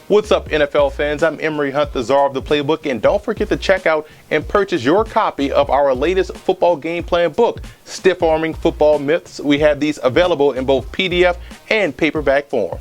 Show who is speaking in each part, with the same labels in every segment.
Speaker 1: What's up, NFL fans? I'm Emery Hunt, the czar of the playbook, and don't forget to check out and purchase your copy of our latest football game plan book, Stiff Arming Football Myths. We have these available in both PDF and paperback form.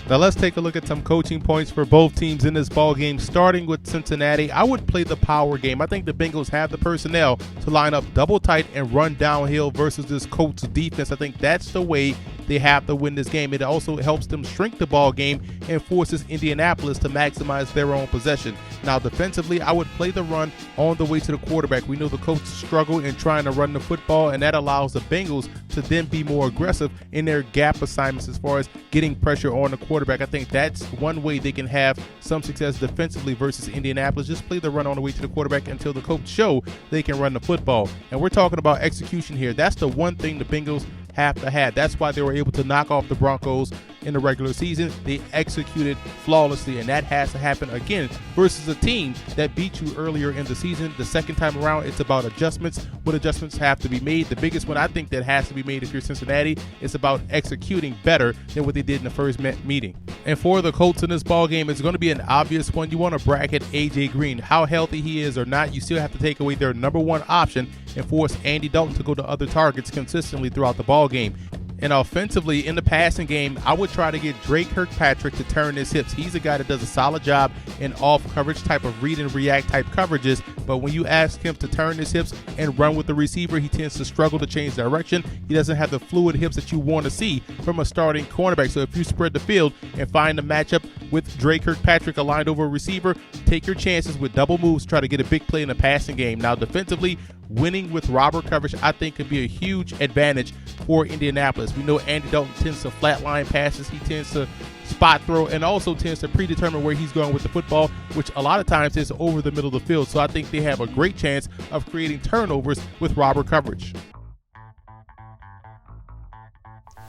Speaker 2: Now let's take a look at some coaching points for both teams in this ball game. Starting with Cincinnati, I would play the power game. I think the Bengals have the personnel to line up double tight and run downhill versus this Colts defense. I think that's the way they have to win this game. It also helps them shrink the ball game and forces Indianapolis to maximize their own possession. Now defensively, I would play the run on the way to the quarterback. We know the Colts struggle in trying to run the football, and that allows the Bengals to then be more aggressive in their gap assignments as far as getting pressure on the quarterback. I think that's one way they can have some success defensively versus Indianapolis. Just play the run on the way to the quarterback until the Colts show they can run the football. And we're talking about execution here. That's the one thing the Bengals have to have. That's why they were able to knock off the Broncos in the regular season. They executed flawlessly, and that has to happen again versus a team that beat you earlier in the season. The second time around, it's about adjustments. What adjustments have to be made? The biggest one I think that has to be made if you're Cincinnati is about executing better than what they did in the first meeting. And for the Colts in this ball game, it's going to be an obvious one. You want to bracket A.J. Green. How healthy he is or not, you still have to take away their number one option and force Andy Dalton to go to other targets consistently throughout the ball game. And offensively, in the passing game, I would try to get Drake Kirkpatrick to turn his hips. He's a guy that does a solid job in off coverage type of read and react type coverages. But when you ask him to turn his hips and run with the receiver, he tends to struggle to change direction. He doesn't have the fluid hips that you want to see from a starting cornerback. So if you spread the field and find a matchup with Drake Kirkpatrick aligned over a receiver, take your chances with double moves, try to get a big play in the passing game. Now defensively, winning with robber coverage, I think, could be a huge advantage for Indianapolis. We know Andy Dalton tends to flatline passes. He tends to spot throw and also tends to predetermine where he's going with the football, which a lot of times is over the middle of the field. So I think they have a great chance of creating turnovers with robber coverage.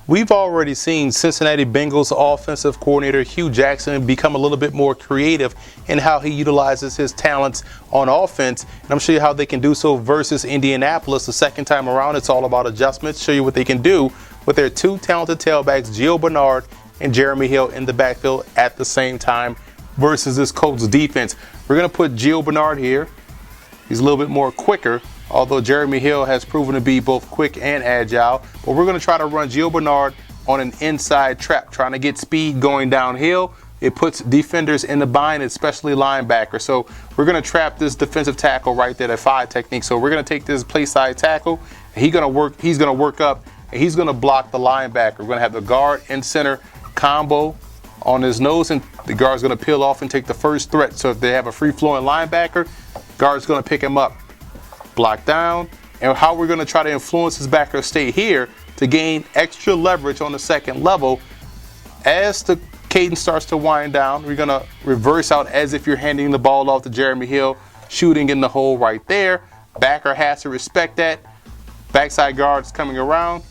Speaker 1: We've already seen Cincinnati Bengals offensive coordinator Hugh Jackson become a little bit more creative in how he utilizes his talents on offense. And I'm show you how they can do so versus Indianapolis the second time around. It's all about adjustments. Show you what they can do with their two talented tailbacks, Gio Bernard and Jeremy Hill, in the backfield at the same time versus this Colts defense. We're going to put Gio Bernard here. He's a little bit more quicker, although Jeremy Hill has proven to be both quick and agile. But we're going to try to run Gio Bernard on an inside trap, trying to get speed going downhill. It puts defenders in the bind, especially linebackers. So we're going to trap this defensive tackle right there, that 5 technique. So we're going to take this play side tackle. He's going to work up, and he's going to block the linebacker. We're going to have the guard and center combo on his nose, and the guard's going to peel off and take the first threat. So if they have a free-flowing linebacker, guard's going to pick him up, block down. And how we're going to try to influence his backer stay here to gain extra leverage on the second level. As the cadence starts to wind down, we're going to reverse out as if you're handing the ball off to Jeremy Hill, shooting in the hole right there. Backer has to respect that. Backside guard's coming around,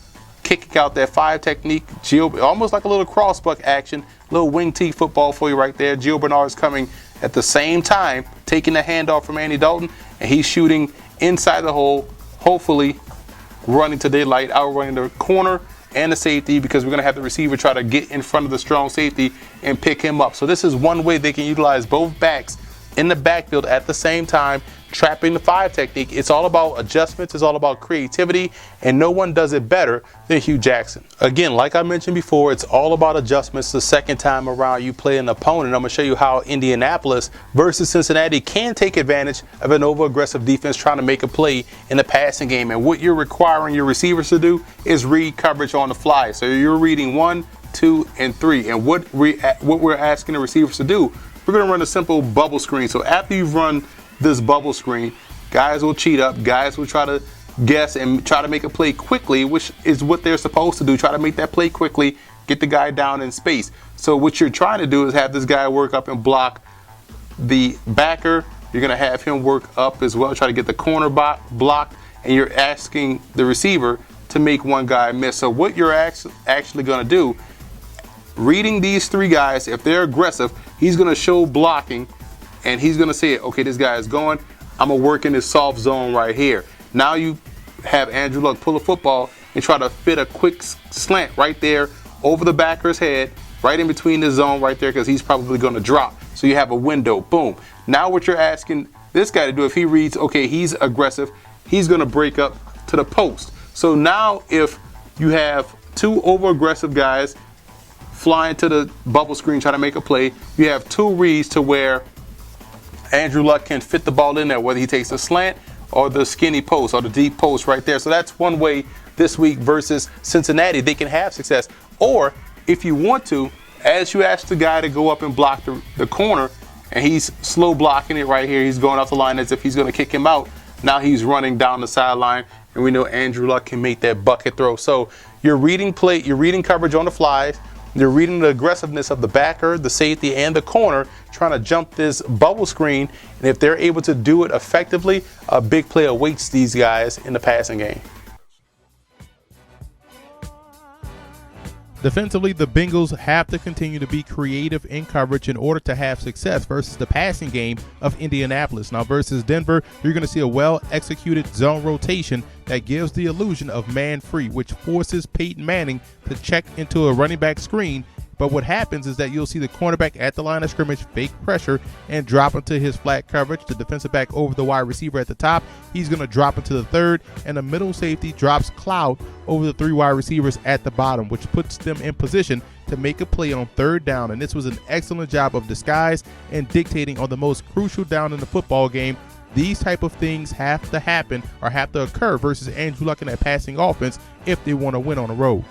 Speaker 1: kicking out that 5 technique. Almost like a little crossbuck action, little wing T football for you right there. Gio Bernard's coming at the same time, taking the handoff from Andy Dalton, and he's shooting inside the hole, hopefully running to daylight, outrunning the corner and the safety, because we're going to have the receiver try to get in front of the strong safety and pick him up. So this is one way they can utilize both backs in the backfield at the same time, trapping the 5 technique. It's all about adjustments. It's all about creativity, and no one does it better than Hugh Jackson. Again, like I mentioned before, it's all about adjustments the second time around you play an opponent. I'm going to show you how Indianapolis versus Cincinnati can take advantage of an over-aggressive defense trying to make a play in the passing game. And what you're requiring your receivers to do is read coverage on the fly. So you're reading 1, 2, and 3. And what we're asking the receivers to do, we're going to run a simple bubble screen. So after you've run this bubble screen, guys will cheat up, guys will try to guess and try to make a play quickly, which is what they're supposed to do. Try to make that play quickly, get the guy down in space. So what you're trying to do is have this guy work up and block the backer. You're going to have him work up as well, try to get the corner blocked, and you're asking the receiver to make one guy miss. So what you're actually going to do, reading these 3 guys, if they're aggressive, he's going to show blocking, and he's going to say, okay, this guy is going. I'm going to work in this soft zone right here. Now you have Andrew Luck pull a football and try to fit a quick slant right there over the backer's head, right in between the zone right there, because he's probably going to drop. So you have a window. Boom. Now what you're asking this guy to do, if he reads, okay, he's aggressive, he's going to break up to the post. So now if you have two over-aggressive guys flying to the bubble screen trying to make a play, you have two reads to where Andrew Luck can fit the ball in there, whether he takes the slant or the skinny post or the deep post right there. So that's one way this week versus Cincinnati they can have success. Or if you want to, as you ask the guy to go up and block the corner, and he's slow blocking it right here, he's going off the line as if he's going to kick him out. Now he's running down the sideline, and we know Andrew Luck can make that bucket throw. So you're reading play, you're reading coverage on the flies, you're reading the aggressiveness of the backer, the safety, and the corner trying to jump this bubble screen. And if they're able to do it effectively, a big play awaits these guys in the passing game.
Speaker 2: Defensively, the Bengals have to continue to be creative in coverage in order to have success versus the passing game of Indianapolis. Now, versus Denver, you're going to see a well-executed zone rotation that gives the illusion of man-free, which forces Peyton Manning to check into a running back screen. But what happens is that you'll see the cornerback at the line of scrimmage fake pressure and drop into his flat coverage. The defensive back over the wide receiver at the top, he's going to drop into the third, and the middle safety drops cloud over the three wide receivers at the bottom, which puts them in position to make a play on third down. And this was an excellent job of disguise and dictating on the most crucial down in the football game. These type of things have to happen or have to occur versus Andrew Luck in that passing offense if they want to win on the road.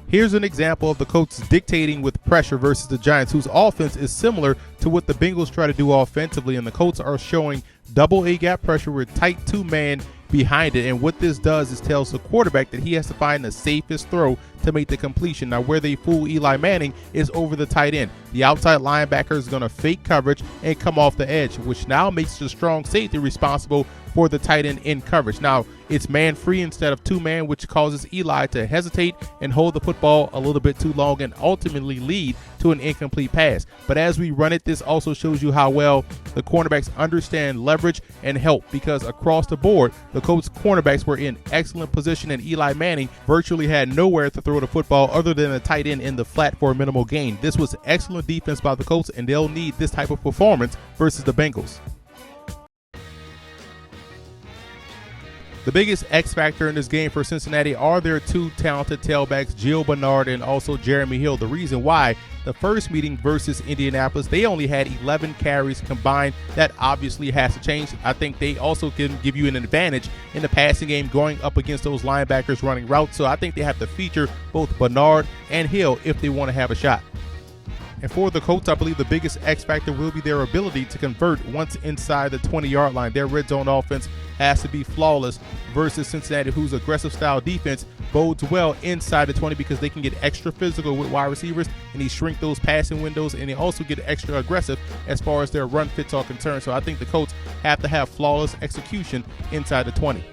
Speaker 2: Here's an example of the Colts dictating with pressure versus the Giants, whose offense is similar to what the Bengals try to do offensively, and the Colts are showing double A-gap pressure with tight two-man behind it. And what this does is tells the quarterback that he has to find the safest throw to make the completion. Now, where they fool Eli Manning is over the tight end. The outside linebacker is going to fake coverage and come off the edge, which now makes the strong safety responsible for the tight end in coverage. Now, it's man-free instead of two-man, which causes Eli to hesitate and hold the football a little bit too long and ultimately lead to an incomplete pass. But as we run it, this also shows you how well the cornerbacks understand leverage and help, because across the board, the Colts cornerbacks were in excellent position, and Eli Manning virtually had nowhere to throw the football other than a tight end in the flat for a minimal gain. This was excellent defense by the Colts, and they'll need this type of performance versus the Bengals. The biggest X factor in this game for Cincinnati are their two talented tailbacks, Gio Bernard and also Jeremy Hill. The reason why, the first meeting versus Indianapolis, they only had 11 carries combined. That obviously has to change. I think they also can give you an advantage in the passing game going up against those linebackers running routes. So I think they have to feature both Bernard and Hill if they want to have a shot. And for the Colts, I believe the biggest X factor will be their ability to convert once inside the 20-yard line. Their red zone offense has to be flawless versus Cincinnati, whose aggressive style defense bodes well inside the 20 because they can get extra physical with wide receivers and they shrink those passing windows, and they also get extra aggressive as far as their run fits are concerned. So I think the Colts have to have flawless execution inside the 20.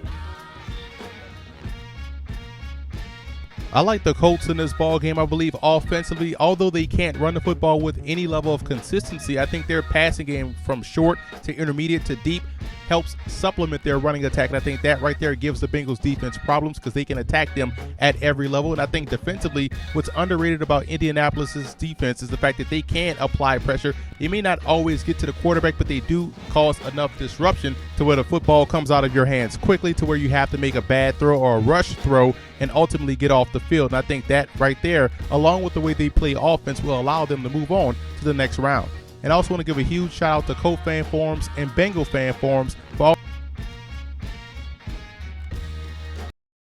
Speaker 2: I like the Colts in this ball game. I believe offensively, although they can't run the football with any level of consistency, I think their passing game from short to intermediate to deep helps supplement their running attack. And I think that right there gives the Bengals defense problems because they can attack them at every level. And I think defensively, what's underrated about Indianapolis's defense is the fact that they can apply pressure. They may not always get to the quarterback, but they do cause enough disruption to where the football comes out of your hands quickly to where you have to make a bad throw or a rush throw and ultimately get off the field. And I think that right there, along with the way they play offense, will allow them to move on to the next round. And I also want to give a huge shout out to Colt fan forums and Bengal fan forums for all